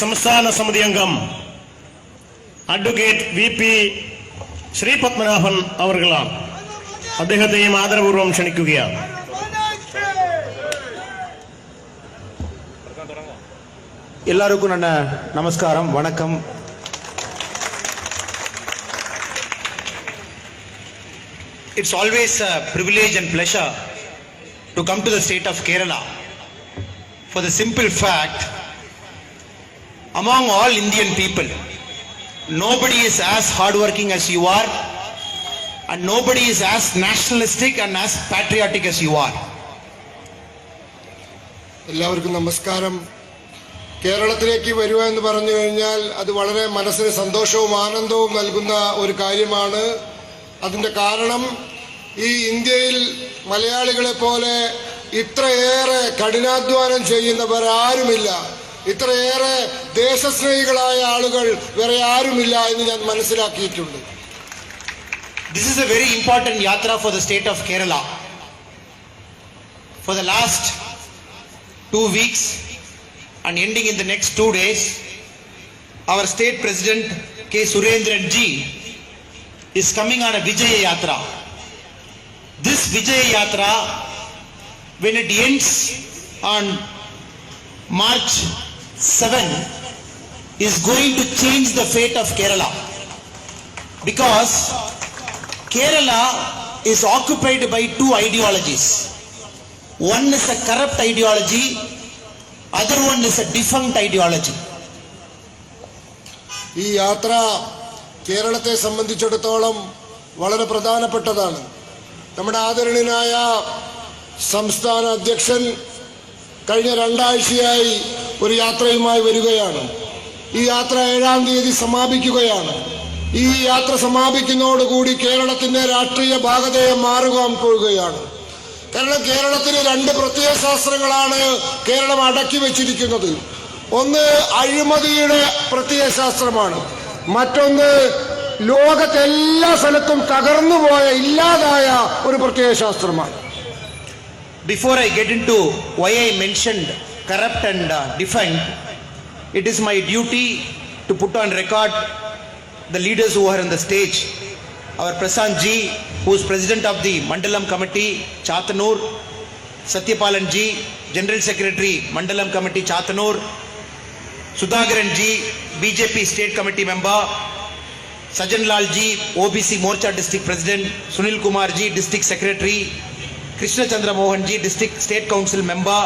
സംസ്ഥാന സമിതി അംഗം അഡ്വക്കേറ്റ് VP ശ്രീ പത്മനാഭൻ അവർകളാണ്. അദ്ദേഹത്തെയും ആദരപൂർവ്വം ക്ഷണിക്കുകയാണ്. ಎಲ್ಲರಿಗೂ ನನ್ನ ನಮಸ್ಕಾರಂ ವಣಕಂ. It's always a privilege and pleasure to come to the state of Kerala for the simple fact, among all Indian people, nobody is as hardworking as you are, and nobody is as nationalistic and as patriotic as you are. എല്ലാവർക്കും നമസ്കാരം. കേരളത്തിലേക്ക് വരിക എന്ന് പറഞ്ഞു കഴിഞ്ഞാൽ അത് വളരെ മനസ്സിന് സന്തോഷവും ആനന്ദവും നൽകുന്ന ഒരു കാര്യമാണ്. അതിന്റെ കാരണം ഈ ഇന്ത്യയിൽ മലയാളികളെ പോലെ ഇത്രയേറെ കഠിനാധ്വാനം ചെയ്യുന്നവർ ആരുമില്ല, ഇത്രയേറെ ദേശസ്നേഹികളായ ആളുകൾ വേറെ ആരുമില്ല എന്ന് ഞാൻ മനസ്സിലാക്കിയിട്ടുണ്ട്. This is a very important yatra for the state of Kerala. For the last 2 weeks and ending in the next 2 days, our state president K. Surendran Ji is coming on a Vijaya Yatra. This Vijaya Yatra, when it ends on March 7, is going to change the fate of Kerala, because Kerala is occupied by 2 ideologies. One is a corrupt ideology, other one is a defunct ideology. ഈ യാത്ര കേരളത്തെ സംബന്ധിച്ചിടത്തോളം വളരെ പ്രധാനപ്പെട്ടതാണ്. നമ്മുടെ ആദരണീയനായ സംസ്ഥാന അധ്യക്ഷൻ കഴിഞ്ഞ 2 ആഴ്ചയായി ഒരു യാത്രയുമായി വരികയാണ്. ഈ യാത്ര 7-ാം തീയതി സമാപിക്കുകയാണ്. ഈ യാത്ര സമാപിക്കുന്നതോടുകൂടി കേരളത്തിന്റെ രാഷ്ട്രീയ ഭാഗധേയം മാറുവാൻ പോവുകയാണ്. കാരണം കേരളത്തിന് 2 പ്രത്യയശാസ്ത്രങ്ങളാണ് കേരളം അടക്കി വെച്ചിരിക്കുന്നത്. ഒന്ന് അഴിമതിയുടെ പ്രത്യയശാസ്ത്രമാണ്, മറ്റൊന്ന് ലോകത്തെല്ലാ സ്ഥലത്തും തകർന്നുപോയ ഇല്ലാതായ ഒരു പ്രത്യയശാസ്ത്രമാണ്. Before I get into why I mentioned corrupt and defunct, it is my duty to put on record the leaders who are on the stage. Our Prasant Ji, who is president of the Mandalam Committee, Chatanur; Satyapalan Ji, General Secretary, Mandalam Committee, Chatanur; Sudhakaran Ji, BJP State Committee member; Sajan Lal Ji, OBC Morcha District President; Sunil Kumar Ji, District Secretary; Krishna Chandra Mohan Ji, District State Council member;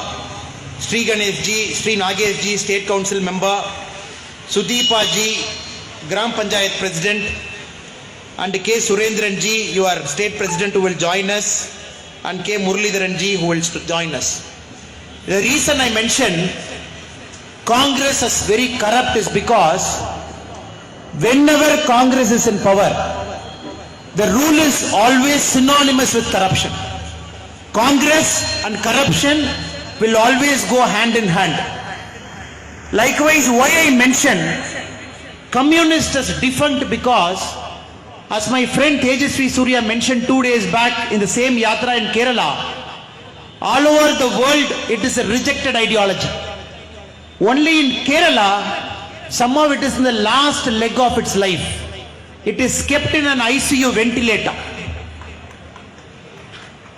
Sri Ganesh Ji, Sri Nagesh Ji, State Council member; Sudeepa Ji, Gram Panchayat President; and K. Surendran Ji, your State President, who will join us, and K. Muralidharan Ji, who will join us. The reason I mention Congress is very corrupt is because whenever Congress is in power, the rule is always synonymous with corruption. Congress and corruption will always go hand in hand. Likewise, why I mention communist is defunct, because as my friend Tejasvi Surya mentioned 2 days back in the same yatra in Kerala, all over the world it is a rejected ideology. Only in Kerala, somehow it is in the last leg of its life. It is kept in an ICU ventilator.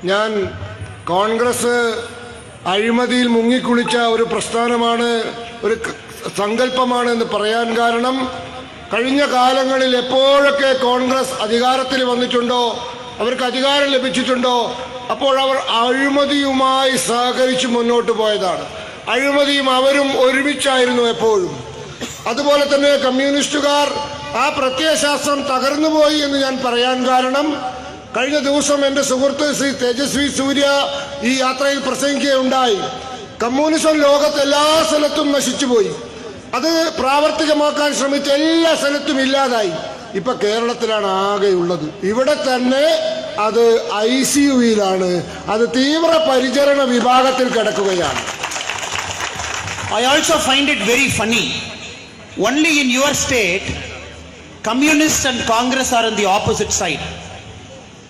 ഞാൻ കോൺഗ്രസ് അഴിമതിയിൽ മുങ്ങിക്കുളിച്ച ഒരു പ്രസ്ഥാനമാണ്, ഒരു സങ്കല്പമാണ് എന്ന് പറയാൻ കാരണം, കഴിഞ്ഞ കാലങ്ങളിൽ എപ്പോഴൊക്കെ കോൺഗ്രസ് അധികാരത്തിൽ വന്നിട്ടുണ്ടോ, അവർക്ക് അധികാരം ലഭിച്ചിട്ടുണ്ടോ, അപ്പോൾ അവർ അഴിമതിയുമായി സഹകരിച്ച് മുന്നോട്ട് പോയതാണ്. അഴിമതിയും അവരും ഒരുമിച്ചായിരുന്നു എപ്പോഴും. അതുപോലെ തന്നെ കമ്മ്യൂണിസ്റ്റുകാർ ആ പ്രത്യയശാസ്ത്രം തകർന്നുപോയി എന്ന് ഞാൻ പറയാൻ കാരണം, കഴിഞ്ഞ ദിവസം എൻ്റെ സുഹൃത്ത് ശ്രീ തേജസ്വി സൂര്യ ഈ യാത്രയിൽ പ്രസംഗിക്കുകയുണ്ടായി. കമ്മ്യൂണിസം ലോകത്ത് എല്ലാ സ്ഥലത്തും നശിച്ചുപോയി, അത് പ്രാവർത്തികമാക്കാൻ ശ്രമിച്ച എല്ലാ സ്ഥലത്തും ഇല്ലാതായി. ഇപ്പൊ കേരളത്തിലാണ് ആകെയുള്ളത്. ഇവിടെ തന്നെ അത് ICUയിലാണ്, അത് തീവ്ര പരിചരണ വിഭാഗത്തിൽ കിടക്കുകയാണ്. I also find it very funny. Only in your state, communists and Congress are on the opposite side.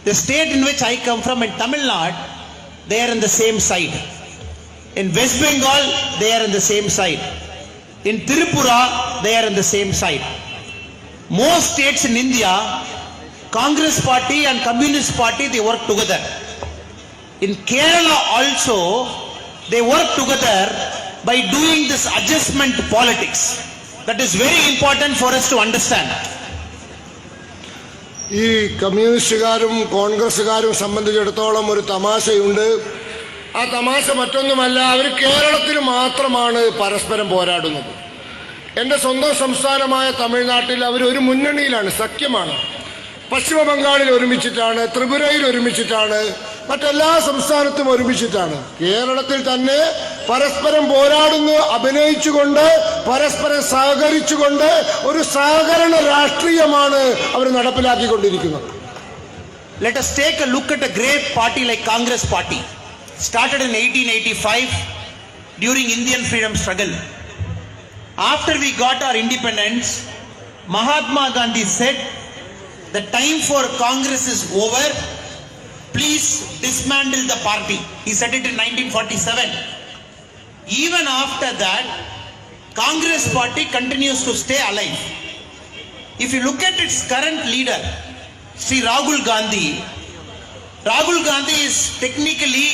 The state in which I come from, in Tamil Nadu, they are on the same side. In West Bengal, they are on the same side. In Tripura, they are in the same side. Most states in India, Congress party and Communist party, they work together. In Kerala also, they work together by doing this adjustment politics. That is very important for us to understand. ഈ കമ്മ്യൂണിസ്റ്റുകാരും കോൺഗ്രസ്സുകാരും സംബന്ധിച്ചിടത്തോളം ഒരു തമാശയുണ്ട്. ആ തമാശ മറ്റൊന്നുമല്ല, അവർ കേരളത്തിൽ മാത്രമാണ് പരസ്പരം പോരാടുന്നത്. എൻ്റെ സ്വന്തം സംസ്ഥാനമായ തമിഴ്നാട്ടിൽ അവർ ഒരു മുന്നണിയിലാണ്, സഖ്യമാണ്. പശ്ചിമ ബംഗാളിൽ ഒരുമിച്ചിട്ടാണ്, ത്രിപുരയിൽ ഒരുമിച്ചിട്ടാണ്, മറ്റെല്ലാ സംസ്ഥാനത്തും ഒരുമിച്ചിട്ടാണ്. കേരളത്തിൽ തന്നെ പരസ്പരം പോരാടുന്നു, അഭിനയിച്ചുകൊണ്ട് പരസ്പരം സഹകരിച്ചുകൊണ്ട് ഒരു സഹകരണ രാഷ്ട്രീയമാണ് അവർ നടപ്പിലാക്കിക്കൊണ്ടിരിക്കുന്നത്. Let us take a look at a great party like Congress party, started in 1885 during Indian freedom struggle. After we got our independence, Mahatma Gandhi said, the time for Congress is over. Please dismantle the party. He said it in 1947. Even after that, Congress party continues to stay alive. If you look at its current leader, Sri Rahul Gandhi is technically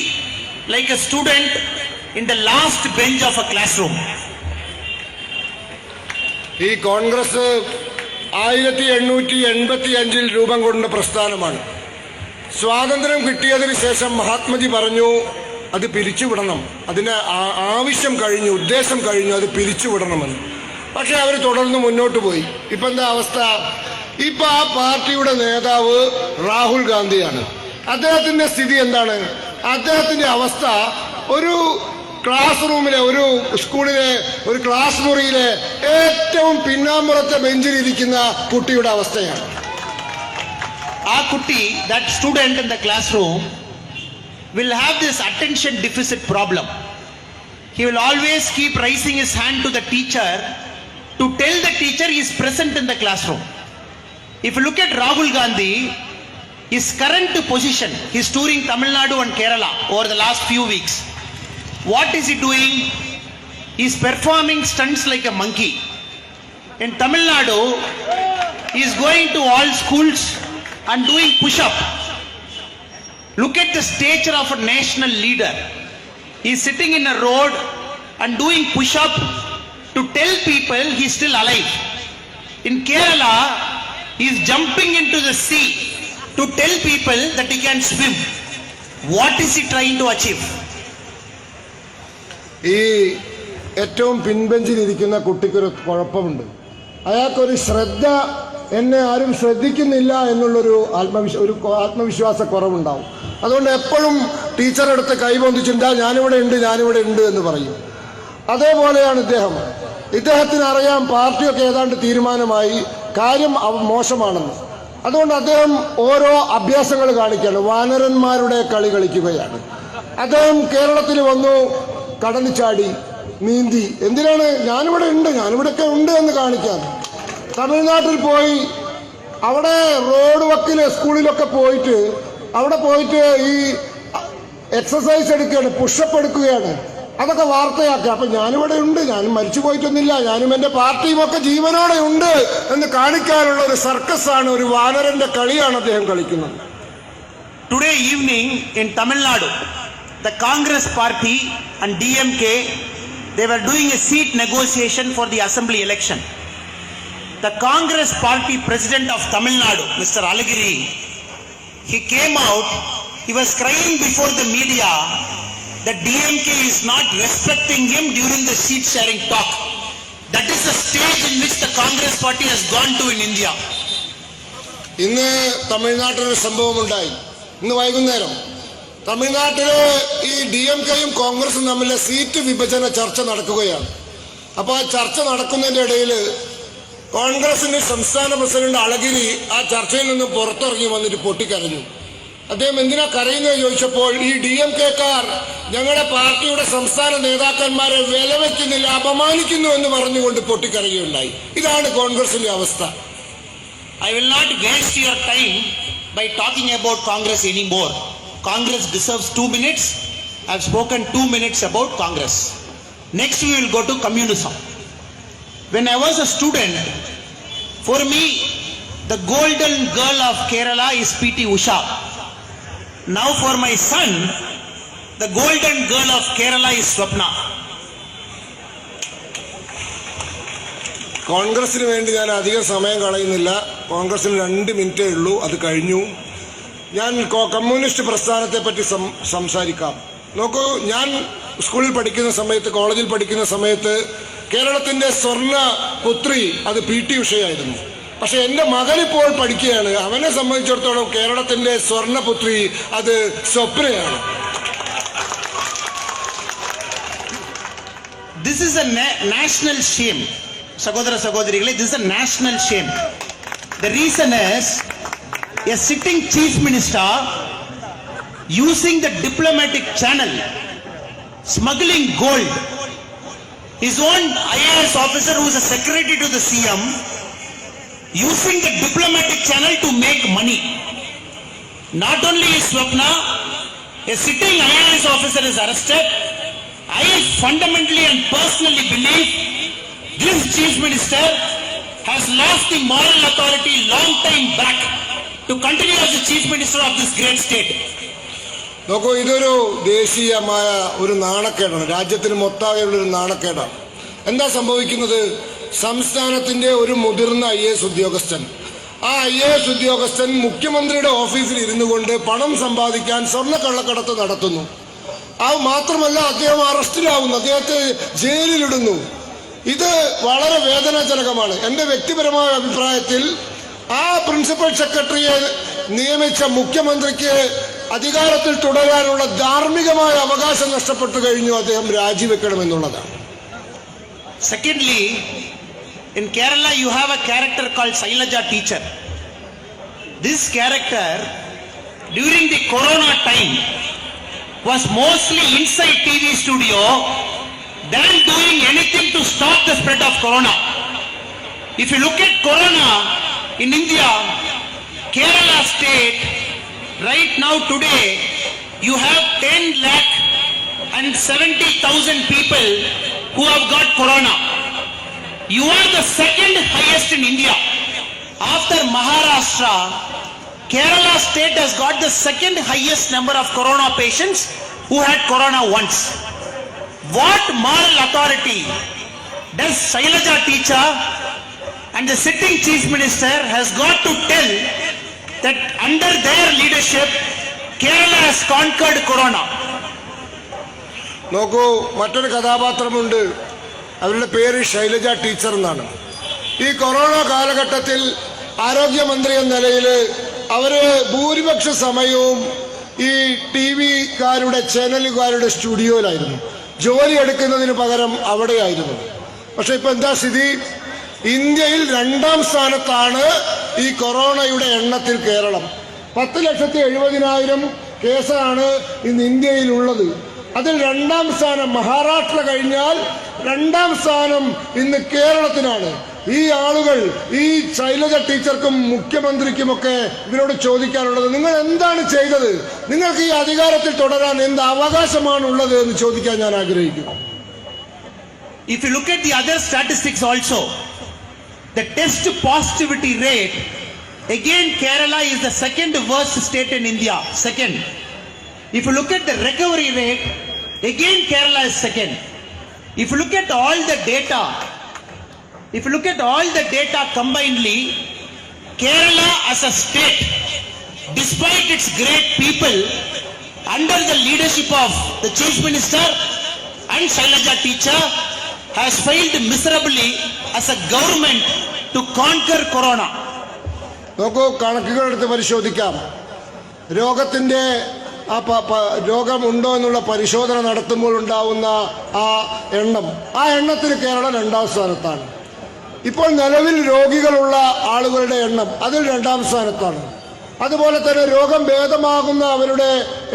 like a student in the last bench of a classroom. ഈ കോൺഗ്രസ് 1885 രൂപം കൊണ്ട പ്രസ്ഥാനമാണ്. സ്വാതന്ത്ര്യം കിട്ടിയതിന് ശേഷം മഹാത്മജി പറഞ്ഞു അത് പിരിച്ചുവിടണം, അതിന് ആവശ്യം കഴിഞ്ഞു, ഉദ്ദേശം കഴിഞ്ഞു, അത് പിരിച്ചുവിടണമെന്ന്. പക്ഷെ അവർ തുടർന്ന് മുന്നോട്ട് പോയി. ഇപ്പം എന്താ അവസ്ഥ? ഇപ്പം ആ പാർട്ടിയുടെ നേതാവ് രാഹുൽ ഗാന്ധിയാണ്. അദ്ദേഹത്തിന്റെ സ്ഥിതി എന്താണ്? അദ്ദേഹത്തിന്റെ അവസ്ഥ ഒരു ക്ലാസ് റൂമിലെ, ഒരു സ്കൂളിലെ ഒരു ക്ലാസ് മുറിയിലെ ഏറ്റവും പിന്നാമ്പുറത്തെ ബെഞ്ചിലിരിക്കുന്ന കുട്ടിയുടെ അവസ്ഥയാണ്. Our Kuti, that student in the classroom, will have this attention deficit problem. He will always keep raising his hand to the teacher to tell the teacher he is present in the classroom. If you look at Rahul Gandhi, his current position, he is touring Tamil Nadu and Kerala over the last few weeks. What is he doing? He is performing stunts like a monkey. In Tamil Nadu, he is going to all schools and doing push-up. Look at the stature of a national leader. He is sitting in a road and doing push-up to tell people he is still alive. In Kerala, he is jumping into the sea to tell people that he can swim. What is he trying to achieve? ഈ ഏറ്റവും പിൻബെഞ്ചിലിരിക്കുന്ന കുട്ടിക്കൊരു കുഴപ്പമുണ്ട്. അയാൾക്കൊരു ശ്രദ്ധ, എന്നെ ആരും ശ്രദ്ധിക്കുന്നില്ല എന്നുള്ളൊരു ആത്മവിശ്വാസ കുറവുണ്ടാവും. അതുകൊണ്ട് എപ്പോഴും ടീച്ചറെടുത്ത് കൈബന്ധിച്ചിട്ട് ഞാനിവിടെ ഉണ്ട് എന്ന് പറയും. അതേപോലെയാണ് ഇദ്ദേഹത്തിന് അറിയാം പാർട്ടിയൊക്കെ ഏതാണ്ട് തീരുമാനമായി, കാര്യം മോശമാണെന്ന്. അതുകൊണ്ട് അദ്ദേഹം ഓരോ അഭ്യാസങ്ങൾ കാണിക്കുകയാണ്, വാനരന്മാരുടെ കളി കളിക്കുകയാണ്. അദ്ദേഹം കേരളത്തിൽ വന്നു, കടന്നു ചാടി, നീന്തി. എന്തിനാണ്? ഞാനിവിടെയൊക്കെ ഉണ്ട് എന്ന് കാണിക്കാൻ. തമിഴ്നാട്ടിൽ പോയി അവിടെ റോഡ് വക്കിലെ സ്കൂളിലൊക്കെ പോയിട്ട് അവിടെ പോയിട്ട് ഈ എക്സസൈസ് എടുക്കുകയാണ്, പുഷപ്പ് എടുക്കുകയാണ്. അതൊക്കെ വാർത്തയാക്കുക. അപ്പൊ ഞാനിവിടെ ഉണ്ട്, ഞാനും മരിച്ചു പോയിട്ടൊന്നുമില്ല, ഞാനും എൻ്റെ പാർട്ടിയും ഒക്കെ ജീവനോടെ ഉണ്ട് എന്ന് കാണിക്കാനുള്ള ഒരു സർക്കസാണ്, ഒരു വാനരന്റെ കളിയാണ് അദ്ദേഹം കളിക്കുന്നത്. Today evening in Tamil Nadu, the Congress party and DMK, they were doing a seat negotiation for the assembly election. The Congress party president of Tamil Nadu, Mr. Alagiri, he came out, he was crying before the media that DMK is not respecting him during the seat sharing talk. That is the stage in which the Congress party has gone to in India. ഇന്ന് തമിഴ്നാട്ടിലൊരു സംഭവമുണ്ടായി. ഇന്ന് വൈകുന്നേരം തമിഴ്നാട്ടിലെ ഈ DMKയും കോൺഗ്രസും തമ്മിലെ seat വിഭജന ചർച്ച നടക്കുകയാണ്. അപ്പോൾ ആ ചർച്ച നടക്കുന്നതിൻ്റെ ഇടയിൽ കോൺഗ്രസിന്റെ സംസ്ഥാന പ്രസിഡന്റ് അളഗിരി ആ ചർച്ചയിൽ നിന്ന് പുറത്തിറങ്ങി വന്നിട്ട് പൊട്ടിക്കരഞ്ഞു. അദ്ദേഹം എന്തിനാ കരയുന്നത് ചോദിച്ചപ്പോൾ ഈ DMKക്കാർ ഞങ്ങളുടെ പാർട്ടിയുടെ സംസ്ഥാന നേതാക്കന്മാരെ വിലവെക്കുന്നില്ല, അപമാനിക്കുന്നു എന്ന് പറഞ്ഞുകൊണ്ട് പൊട്ടിക്കരയുകയുണ്ടായി. ഇതാണ് കോൺഗ്രസിന്റെ അവസ്ഥ. I will not waste your time by talking about Congress anymore. Congress deserves 2 minutes. I have spoken 2 minutes about Congress. Next we will go to communism. When I was a student, for me, the golden girl of Kerala is P.T. Usha. Now for my son, the golden girl of Kerala is Swapna. കോൺഗ്രസിന് വേണ്ടി ഞാൻ അധികം സമയം കളയുന്നില്ല. കോൺഗ്രസിന് 2 മിനിറ്റേ ഉള്ളൂ, അത് കഴിഞ്ഞു. ഞാൻ കമ്മ്യൂണിസ്റ്റ് പ്രസ്ഥാനത്തെ പറ്റി സംസാരിക്കാം. നോക്കൂ, ഞാൻ സ്കൂളിൽ പഠിക്കുന്ന സമയത്ത്, കോളേജിൽ പഠിക്കുന്ന സമയത്ത് കേരളത്തിന്റെ സ്വർണ്ണ പുത്രി അത് P.T. ഉഷയായിരുന്നു. പക്ഷെ എൻ്റെ മകനിപ്പോൾ പഠിക്കുകയാണ്. അവനെ സംബന്ധിച്ചിടത്തോളം കേരളത്തിന്റെ സ്വർണ്ണപുത്രി അത് സ്വപ്നയാണ്. This is a national shame. Sagodara Sagodrigale, this is a national shame. The reason is a sitting chief minister using the diplomatic channel, smuggling gold. His own IAS officer who is a secretary to the CM using the diplomatic channel to make money. Not only is Swapna, a sitting IAS officer is arrested. I fundamentally and personally believe this chief minister has lost the moral authority long time back to continue as the chief minister of this great state. നോക്കൂ, ഇതൊരു ദേശീയമായ ഒരു നാണക്കേടാണ്, രാജ്യത്തിന് മൊത്താകെയുള്ളൊരു നാണക്കേടാണ്. എന്താ സംഭവിക്കുന്നത്? സംസ്ഥാനത്തിന്റെ ഒരു മുതിർന്ന IAS ഉദ്യോഗസ്ഥൻ, ആ IAS ഉദ്യോഗസ്ഥൻ മുഖ്യമന്ത്രിയുടെ ഓഫീസിൽ ഇരുന്നു കൊണ്ട് പണം സമ്പാദിക്കാൻ സ്വർണ്ണക്കള്ളക്കടത്ത് നടത്തുന്നു. അത് മാത്രമല്ല, അദ്ദേഹം അറസ്റ്റിലാവുന്നു, അദ്ദേഹത്തെ ജയിലിലിടുന്നു. ഇത് വളരെ വേദനാജനകമാണ്. എൻ്റെ വ്യക്തിപരമായ അഭിപ്രായത്തിൽ ആ പ്രിൻസിപ്പൽ സെക്രട്ടറിയെ നിയമിച്ച മുഖ്യമന്ത്രിക്ക് അധികാരത്തിൽ തുടരാനുള്ള ധാർമ്മികമായ അവകാശം നഷ്ടപ്പെട്ടു കഴിഞ്ഞു. അദ്ദേഹം രാജിവെക്കണമെന്നുള്ളതാണ്. Secondly, in Kerala you have a character called Shailaja teacher. This character during the corona time was mostly inside TV studio than doing anything to stop the spread of corona. If you look at corona in India, Kerala state right now today you have 10,70,000 people who have got corona. You are the second highest in India. After Maharashtra, Kerala state has got the second highest number of corona patients who had corona once. What moral authority does Shailaja teacher and the sitting chief minister has got to tell that under their leadership Kerala has conquered corona? നോക്കൂ, മറ്റൊരു കഥാപാത്രമുണ്ട്, അവരുടെ പേര് Shailaja teacher എന്നാണ്. ഈ corona കാലഘട്ടത്തിൽ ആരോഗ്യമന്ത്രി എന്ന നിലയിൽ അവര് ഭൂരിപക്ഷ സമയവും ഈ TV-കാരുടെ ചാനലുകാരുടെ സ്റ്റുഡിയോയിലായിരുന്നു. ജോലി എടുക്കുന്നതിന് പകരം അവിടെയായിരുന്നു. പക്ഷെ ഇപ്പൊ എന്താ സ്ഥിതി? ഇന്ത്യയിൽ 2ാം സ്ഥാനത്താണ് ഈ കൊറോണയുടെ എണ്ണത്തിൽ കേരളം. 10,70,000 കേസാണ് ഇന്ന് ഇന്ത്യയിലുള്ളത്. അതിൽ 2ാം സ്ഥാനം മഹാരാഷ്ട്ര കഴിഞ്ഞാൽ 2ാം സ്ഥാനം ഇന്ന് കേരളത്തിനാണ്. ഈ ആളുകൾ, ഈ ശൈലജ ടീച്ചർക്കും മുഖ്യമന്ത്രിക്കുമൊക്കെ ഇവരോട് ചോദിക്കാനുള്ളത്, നിങ്ങൾ എന്താണ് ചെയ്തത്? നിങ്ങൾക്ക് ഈ അധികാരത്തിൽ തുടരാൻ എന്ത് അവകാശമാണുള്ളത് എന്ന് ചോദിക്കാൻ ഞാൻ ആഗ്രഹിക്കുന്നു. If you look at the other statistics also, the test positivity rate, again Kerala is the second worst state in India, second. If you look at the recovery rate, again Kerala is second. If you look at all the data, combinedly, Kerala as a state, despite its great people, under the leadership of the chief minister and Shailaja teacher, has failed miserably as a government to conquer corona. നോക്കൂ, കണക്കുകൾ എടുത്ത് പരിശോധിക്കാം. രോഗത്തിന്റെ രോഗമുണ്ടോ എന്നുള്ള പരിശോധന നടത്തുമ്പോൾ ഉണ്ടാവുന്ന ആ എണ്ണത്തിൽ കേരളം 2ാം സ്ഥാനത്താണ്. ഇപ്പോൾ നിലവിൽ രോഗികളുള്ള ആളുകളുടെ എണ്ണം അതിൽ 2ാം സ്ഥാനത്താണ്. അതുപോലെ തന്നെ രോഗം ഭേദമാകുന്ന അവരുടെ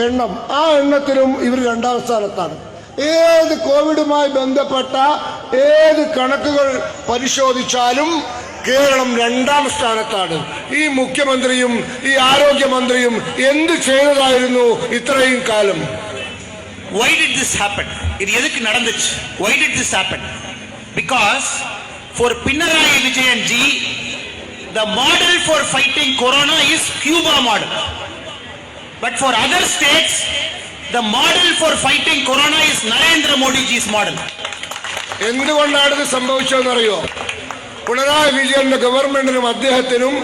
എണ്ണം, ആ എണ്ണത്തിലും ഇവർ 2ാം സ്ഥാനത്താണ്. ഏത് കോവിഡുമായി ബന്ധപ്പെട്ട ഏത് കണക്കുകൾ പരിശോധിച്ചാലും കേരളം 2ാം സ്ഥാനത്താണ്. ഈ മുഖ്യമന്ത്രിയും ഈ ആരോഗ്യമന്ത്രിയും എന്ത് ചെയ്തതായിരുന്നു ഇത്രയും കാലം? Why did this happen? ഇത് എതുക്ക് നടந்துச்சு? Why did this happen? Because For Pinarayi Vijayan ji, the model for fighting corona is Cuba model. But for other states, the model for fighting corona is Narendra Modi ji's model. എന്തുകൊണ്ടാണ് ഇത് സംഭവിച്ചതെന്നറിയോ? പിണറായി വിജയന്റെ ഗവൺമെന്റിനും അദ്ദേഹത്തിനും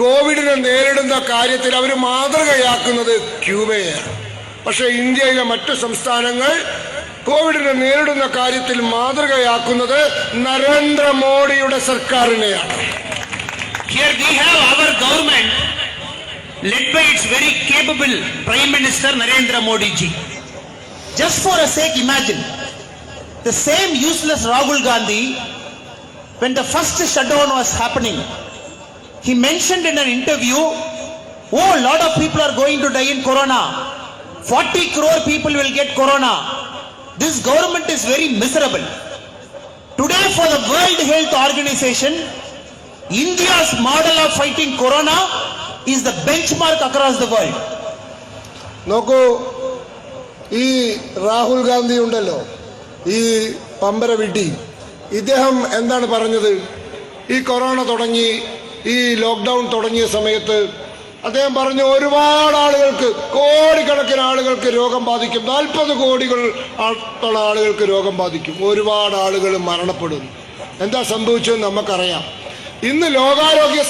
കോവിഡിനെ നേരിടുന്ന കാര്യത്തിൽ അവർ മാതൃകയാക്കുന്നത് ക്യൂബയാണ്. പക്ഷേ ഇന്ത്യയിലെ മറ്റു സംസ്ഥാനങ്ങൾ കോവിഡിനെ നേരിടുന്ന കാര്യത്തിൽ മാതൃകയാക്കുന്നത് നരേന്ദ്രമോദിയുടെ സർക്കാരിനെയാണ്. Here we have our government led by its very capable Prime Minister Narendra Modi ji. Just for a sake, imagine the same useless Rahul Gandhi, when the first shutdown was happening, he mentioned in an interview, oh, a lot of people are going to die in corona. 40 crore people will get corona. This government is very miserable. Today, for the World Health Organization, India's model of fighting corona is the benchmark across the world. നോക്കൂ, ഈ രാഹുൽ ഗാന്ധി ഉണ്ടല്ലോ, ഈ പമ്പര വിഡ്ഢി, ഇദ്ദേഹം എന്താണ് പറഞ്ഞത്? ഈ corona തുടങ്ങി, ഈ ലോക്ക്ഡൗൺ തുടങ്ങിയ സമയത്ത് അദ്ദേഹം പറഞ്ഞു ഒരുപാട് ആളുകൾക്ക്, കോടിക്കണക്കിന് ആളുകൾക്ക് രോഗം ബാധിക്കും, 40 കോടികളോളം ആളുകൾക്ക് രോഗം ബാധിക്കും, ഒരുപാട് ആളുകൾ മരണപ്പെടും. എന്താ സംഭവിച്ചതെന്ന് നമുക്കറിയാം. ഇന്ന് ലോകാരോഗ്യ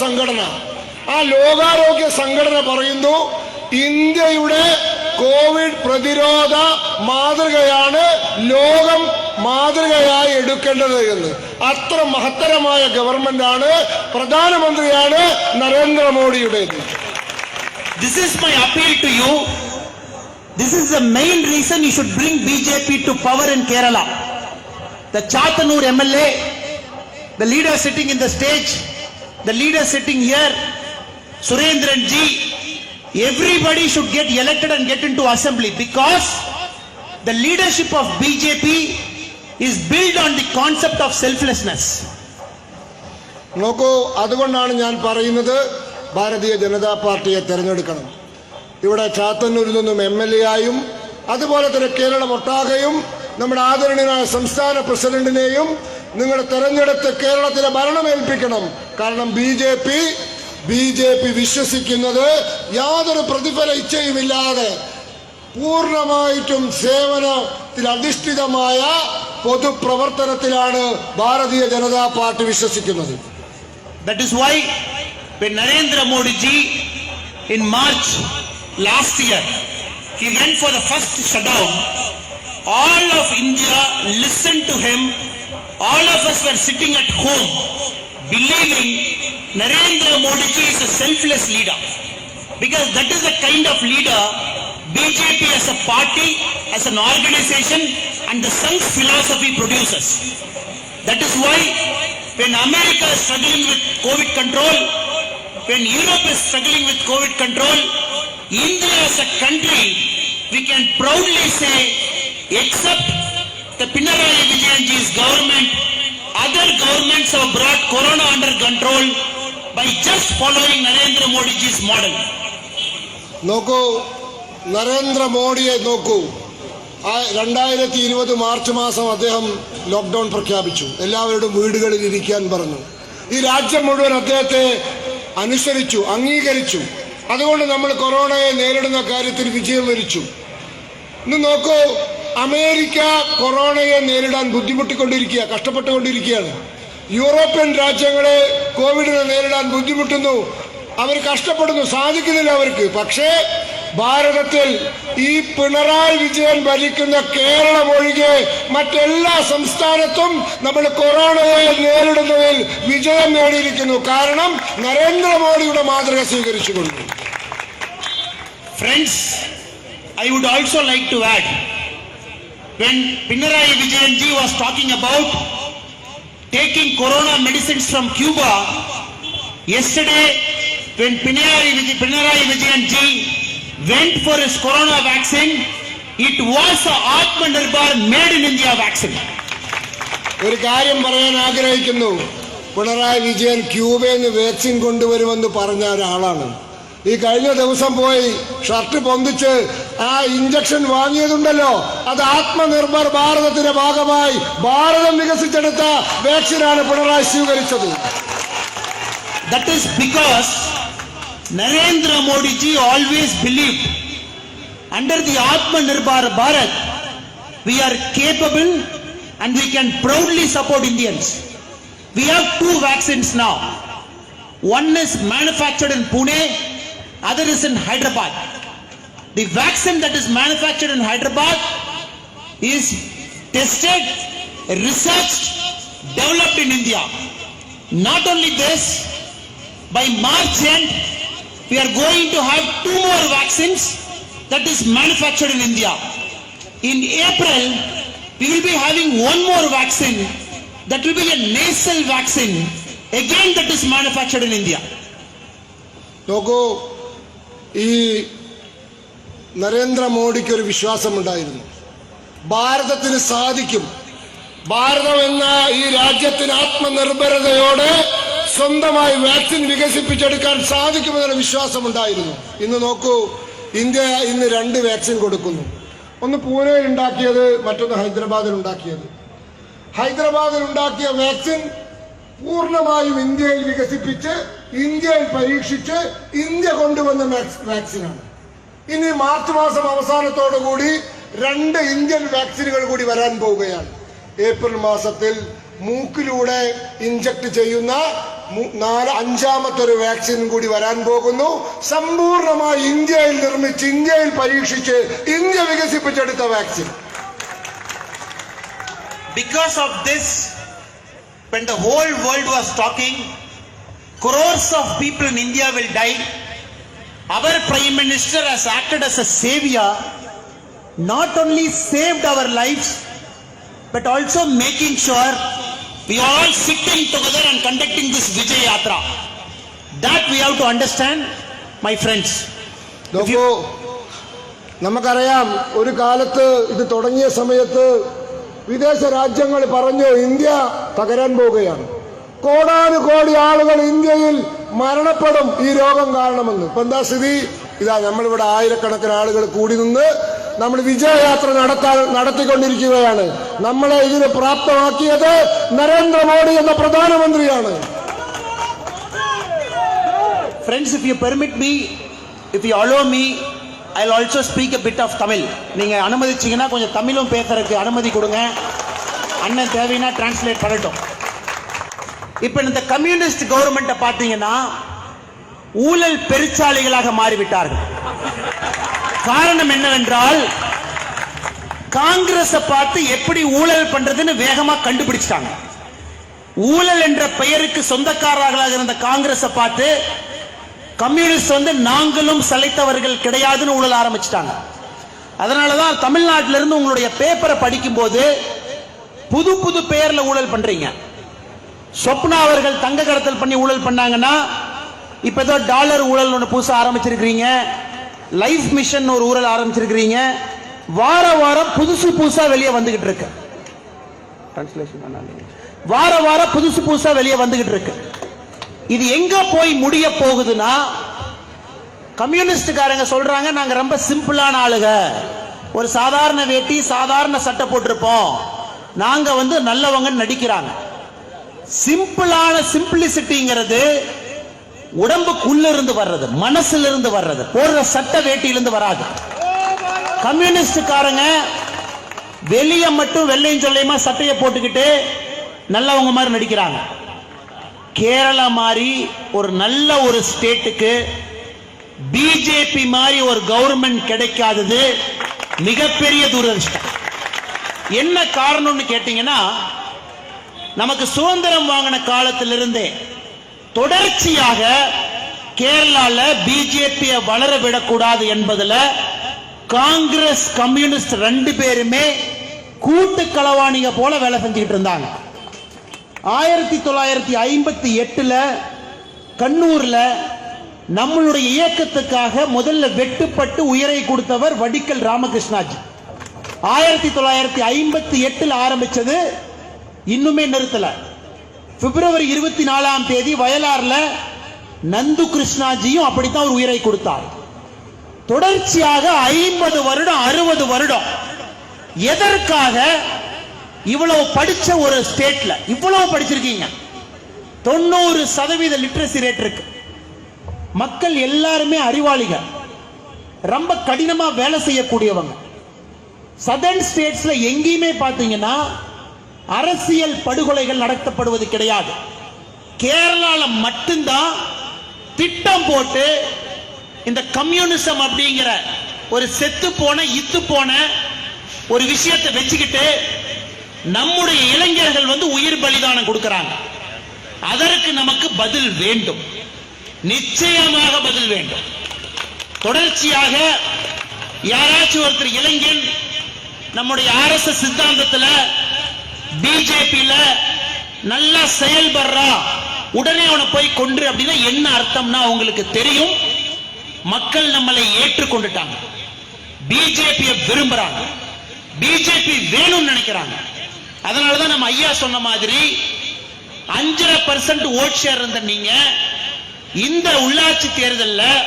സംഘടന പറയുന്നു ഇന്ത്യയുടെ കോവിഡ് പ്രതിരോധ മാതൃകയാണ് ലോകം മാതൃകയായി എടുക്കേണ്ടത് എന്ന്. അത്ര മഹത്തരമായ ഗവൺമെന്റാണ്, പ്രധാനമന്ത്രിയാണ് നരേന്ദ്രമോദിയുടേത്. This is my appeal to you. This is the main reason you should bring BJP to power in Kerala. The Chatanur MLA, the leader sitting in the stage, the leader sitting here, Surendran ji, everybody should get elected and get into assembly, because the leadership of BJP is built on the concept of selflessness. നോക്കൂ, അതുകൊണ്ടാണ് ഞാൻ പറയുന്നത് ഭാരതീയ ജനതാ പാർട്ടിയെ തെരഞ്ഞെടുക്കണം. ഇവിടെ ചാത്തന്നൂരിൽ നിന്നും MLA ആയും അതുപോലെ തന്നെ കേരളം ഒട്ടാകെയും നമ്മുടെ ആദരണീയനായ സംസ്ഥാന പ്രസിഡന്റിനെയും നിങ്ങൾ തെരഞ്ഞെടുത്ത് കേരളത്തിലെ ഭരണം ഏൽപ്പിക്കണം. കാരണം BJP വിശ്വസിക്കുന്നത് യാതൊരു പ്രതിഫല ഇച്ഛയുമില്ലാതെ പൂർണ്ണമായിട്ടും സേവനത്തിൽ അധിഷ്ഠിതമായ പൊതുപ്രവർത്തനത്തിലാണ് ഭാരതീയ ജനതാ പാർട്ടി വിശ്വസിക്കുന്നത്. That is why when Narendra Modi ji in March last year, he went for the first shutdown, all of India listened to him. All of us were sitting at home believing Narendra Modi ji is a selfless leader, because that is the kind of leader BJP as a party, as an organization, and the Sangh philosophy produces. That is why when America is struggling with COVID control, when Europe is struggling with COVID control, India as a country, we can proudly say, except the Pinarayi Vijayan ji's government, other governments have brought corona under control by just following Narendra Modi ji's model. നോക്കൂ, നരേന്ദ്രമോദിയെ നോക്കൂ. 2020 March മാസം അദ്ദേഹം lockdown പ്രഖ്യാപിച്ചു. എല്ലാവരോടും വീടുകളിൽ ഇരിക്കാൻ പറഞ്ഞു. ഈ രാജ്യം മുഴുവൻ അദ്ദേഹത്തെ അനുസരിച്ചു, അംഗീകരിച്ചു. അതുകൊണ്ട് നമ്മൾ കൊറോണയെ നേരിടുന്ന കാര്യത്തിൽ വിജയം വരിച്ചു. ഇന്ന് നോക്കൂ, അമേരിക്ക കൊറോണയെ നേരിടാൻ കഷ്ടപ്പെട്ടുകൊണ്ടിരിക്കുകയാണ്. യൂറോപ്യൻ രാജ്യങ്ങളെ കോവിഡിനെ നേരിടാൻ ബുദ്ധിമുട്ടുന്നു, അവർ കഷ്ടപ്പെടുന്നു, സാധിക്കുന്നില്ല അവർക്ക്. പക്ഷേ ഭാരതത്തിൽ ഈ പിണറായി വിജയൻ ഭരിക്കുന്ന കേരളം ഒഴികെ മറ്റെല്ലാ സംസ്ഥാനത്തും നമ്മൾ കൊറോണയെ നേരിടുന്നതിൽ വിജയം നേടിയിരിക്കുന്നു. കാരണം നരേന്ദ്രമോദിയുടെ മാതൃക സ്വീകരിച്ചുകൊണ്ട്. Friends, I would also like to add, when Pinarayi Vijayan ji was talking about taking corona medicines from Cuba, yesterday when Pinarayi Vijayan ji went for his corona vaccine, it was a Atmanirbhar made in India vaccine. ഒരു കാര്യം പറയാൻ ആഗ്രഹിക്കുന്നു. പിണറായി വിജയൻ ക്യൂബയിൽ നിന്ന് vaccine കൊണ്ടുവരുമെന്ന് പറഞ്ഞ ഒരാളാണ്. ഈ കഴിഞ്ഞ ദിവസം പോയി ഷർട്ട് പൊന്തിച്ച് ആ ഇഞ്ചക്ഷൻ വാങ്ങിയതുണ്ടല്ലോ, അത് ആത്മനിർഭർ ഭാരതത്തിന്റെ ഭാഗമായി ഭാരതം വികസിച്ചെടുത്ത വാക്സിനാണ് പിണറായി സ്വീകരിച്ചത്. That is because Narendra Modi ji always believed under the Atmanirbhar Bharat we are capable and we can proudly support Indians. We have 2 vaccines now. One is manufactured in Pune, other is in Hyderabad. The vaccine that is manufactured in Hyderabad is tested, researched, developed in India. Not only this, by March end, we are going to have 2 more vaccines that is manufactured in India. In April, we will be having 1 more vaccine that will be a nasal vaccine, again that is manufactured in India. നോക്കൂ, ഈ നരേന്ദ്രമോദിക്ക് ഒരു വിശ്വാസമുണ്ടായിരുന്നു, ഭാരതത്തിന് സാധിക്കും, ഭാരതം എന്ന ഈ രാജ്യത്തിന് ആത്മനിർഭരതയോടെ സ്വന്തമായി വാക്സിൻ വികസിപ്പിച്ചെടുക്കാൻ സാധിക്കുമെന്നുള്ള വിശ്വാസമുണ്ടായിരുന്നു. ഇന്ന് നോക്കൂ, ഇന്ത്യ ഇന്ന് 2 വാക്സിൻ കൊടുക്കുന്നു. ഒന്ന് പൂനെയിൽ ഉണ്ടാക്കിയത്, മറ്റൊന്ന് ഹൈദരാബാദിൽ ഉണ്ടാക്കിയത്. ഹൈദരാബാദിൽ ഉണ്ടാക്കിയ വാക്സിൻ പൂർണ്ണമായും ഇന്ത്യയിൽ വികസിപ്പിച്ച് ഇന്ത്യയിൽ പരീക്ഷിച്ച് ഇന്ത്യ കൊണ്ടുവന്ന വാക്സിനാണ്. ഇനി മാർച്ച് മാസം അവസാനത്തോടുകൂടി 2 ഇന്ത്യൻ വാക്സിനുകൾ കൂടി വരാൻ പോവുകയാണ്. ഏപ്രിൽ മാസത്തിൽ മൂക്കിലൂടെ ഇഞ്ചക്ട് ചെയ്യുന്ന 5ാമത്തെ ഒരു വാക്സിൻ കൂടി വരാൻ പോകുന്നു. സമ്പൂർണ്ണമായി ഇന്ത്യയിൽ നിർമ്മിച്ച് ഇന്ത്യയിൽ പരീക്ഷിച്ച് ഇന്ത്യ വികസിപ്പിച്ചെടുത്ത vaccine. Because of this, when the whole world was talking, crores of people in India will die, our Prime Minister has acted as a savior, not only saved our lives, but also making sure we are all sitting together and conducting this Vijay Yatra. That we have to understand, my friends. നമുക്കറിയാം, ഒരു കാലത്ത് ഇത് തുടങ്ങിയ സമയത്ത് വിദേശ രാജ്യങ്ങൾ പറഞ്ഞു India തകരാൻ പോവുകയാണ്, കോടാനുകോടി ആളുകൾ ഇന്ത്യയിൽ മരണപ്പെടും ഈ രോഗം കാരണമെന്ന്. ഇപ്പൊ എന്താ സ്ഥിതി? ഇതാ നമ്മളിവിടെ ആയിരക്കണക്കിന് ആളുകൾ കൂടി നിന്ന് നമ്മൾ വിജയയാത്ര നടത്തിക്കൊണ്ടിരിക്കുകയാണ്. നമ്മളെ ഇതിന് പ്രാപ്തമാക്കിയത് നരേന്ദ്രമോദി എന്ന പ്രധാനമന്ത്രിയാണ്. Friends, if you permit me, if you allow me, I'll also speak a bit of Tamil. நீங்க அனுமதிச்சீங்கன்னா கொஞ்சம் தமிழும் பேசுறதுக்கு அனுமதி கொடுங்க. அண்ணன் தேவைன்னா டிரான்ஸ்லேட் பண்ணட்டும். இப்ப இந்த கம்யூனிஸ்ட் கவர்மெண்ட்டை பார்த்தீங்கன்னா ஊழல் பெருச்சாளிகளாக மாறிவிட்டார்கள். காரணம் என்னவென்றால், காங்கிரஸை பார்த்து எப்படி ஊழல் பண்றதுன்னு வேகமா கண்டுபிடிச்சிட்டாங்க. ஊழல் என்ற பெயருக்கு சொந்தக்காரர்களாக இருந்த காங்கிரஸை பார்த்து கம்யூனிஸ்ட் நாங்களும் சளைத்தவர்கள் கிடையாதுன்னு ஊழல் ஆரம்பிச்சிட்டாங்க. அதனாலதான் தமிழ்நாட்டில இருந்து உங்களுடைய பேப்பரை படிக்கும் போது புது புது பெயர்ல ஊழல் பண்றீங்க. சொப்னா அவர்கள் தங்க கடத்தல் பண்ணி ஊழல் பண்ணாங்கன்னா இப்ப ஏதோ டாலர் ஊழல் ஒன்று புதுசா ஆரம்பிச்சிருக்கிறீங்க. லைஃப் மிஷன் ஒரு ஊழல் ஆரம்பிச்சிருக்கிறீங்க. வார வாரம் புதுசு புதுசா வெளியே வந்துகிட்டு இருக்கு. வார வாரம் புதுசு புதுசா வெளியே வந்துகிட்டு இருக்கு. இது எங்க போய் முடிய போகுதுன்னா, கம்யூனிஸ்டுக்காரங்க சொல்றாங்க நாங்க ரொம்ப சிம்பிளான ஆளுங்க, ஒரு சாதாரண வேட்டி சாதாரண சட்டை போட்டிருப்போம், நாங்க நல்லவங்க நடிக்கிறாங்க. சிம்பிளான சிம்பிளிசிட்டிங்கிறது உடம்புக்குள்ள இருந்து வர்றது, மனசுல இருந்து வர்றது, போடுற சட்ட வேட்டியிலிருந்து வராது. கம்யூனிஸ்டுக்காரங்க வெளியே மட்டும் வெள்ளையும் சொல்லையுமா சட்டையை போட்டுக்கிட்டு நல்லவங்க மாதிரி நடிக்கிறாங்க. கேரளா மாதிரி ஒரு நல்ல ஒரு ஸ்டேட்டுக்கு பிஜேபி மாதிரி ஒரு கவர்மெண்ட் கிடைக்காதது மிகப்பெரிய துரதிர்ஷ்டம். என்ன காரணம்னு கேட்டீங்கன்னா, நமக்கு சுதந்திரம் வாங்கின காலத்திலிருந்தே தொடர்ச்சியாக கேரளால பிஜேபியை வளர விடக்கூடாது என்பதுல காங்கிரஸ் கம்யூனிஸ்ட் 2 பேருமே கூட்டு களவாணிக போல வேலை செஞ்சுக்கிட்டு இருந்தாங்க. 1958 கண்ணூர்ல நம்மளுடைய இயக்கத்துக்காக முதல்ல வெட்டுப்பட்டு உயிரை கொடுத்தவர் வடிக்கல் ராமகிருஷ்ணாஜி. 1958 ஆரம்பிச்சது, இன்னுமே நிறுத்தல. பிப்ரவரி 24 வயலாறுல நந்து கிருஷ்ணாஜியும் அப்படித்தான் ஒரு உயிரை கொடுத்தார். தொடர்ச்சியாக 50 வருடம் 60 வருடம் எதற்காக? இவ்வளவு படிச்ச ஒரு ஸ்டேட்ல இவ்வளவு படிச்சிருக்கீங்க, 90% லிட்ரஸி ரேட் இருக்கு, மக்கள் எல்லாருமே அறிவாளிகள், ரொம்ப கடினமா வேலை செய்யக்கூடியவங்க. சதர்ன் ஸ்டேட்ஸ்ல எங்கேயுமே பாத்தீங்கன்னா அரசியல் படுகொலைகள் நடத்தப்படுவது கிடையாது. கேரளால மட்டும்தான் திட்டம் போட்டு இந்த கம்யூனிசம் அப்படிங்கிற ஒரு செத்து போன இத்து போன ஒரு விஷயத்தை வச்சுக்கிட்டு நம்முடைய இளைஞர்கள் வந்து உயிர் பலிதானம் கொடுக்கிறாங்க. அதற்கு நமக்கு பதில் வேண்டும், நிச்சயமாக பதில் வேண்டும். தொடர்ச்சியாக யாராச்சும் ஒருத்தர் இளைஞன் நம்முடைய RSS சித்தாந்தத்தில் பிஜேபியில நல்லா செயல்படுறா, உடனே அவனை போய் கொன்று அப்படின்னா என்ன அர்த்தம்னா உங்களுக்கு தெரியும். மக்கள் நம்மளை ஏற்றுக்கொண்டுட்டாங்க, பிஜேபியை விரும்புறாங்க, பிஜேபி வேணும்னு நினைக்கிறாங்க. அதனாலதான் நம்ம ஐயா சொன்ன மாதிரி 5% ஓட் ஷேர் இருந்த நீங்க இந்த உள்ளாட்சி தேர்தலில்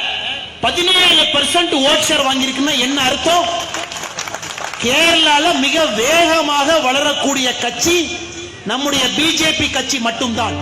17% ஓட் ஷேர் வாங்கியிருக்குன்னா என்ன அர்த்தம்? கேரளால மிக வேகமாக வளரக்கூடிய கட்சி நம்முடைய பிஜேபி கட்சி மட்டும்தான்.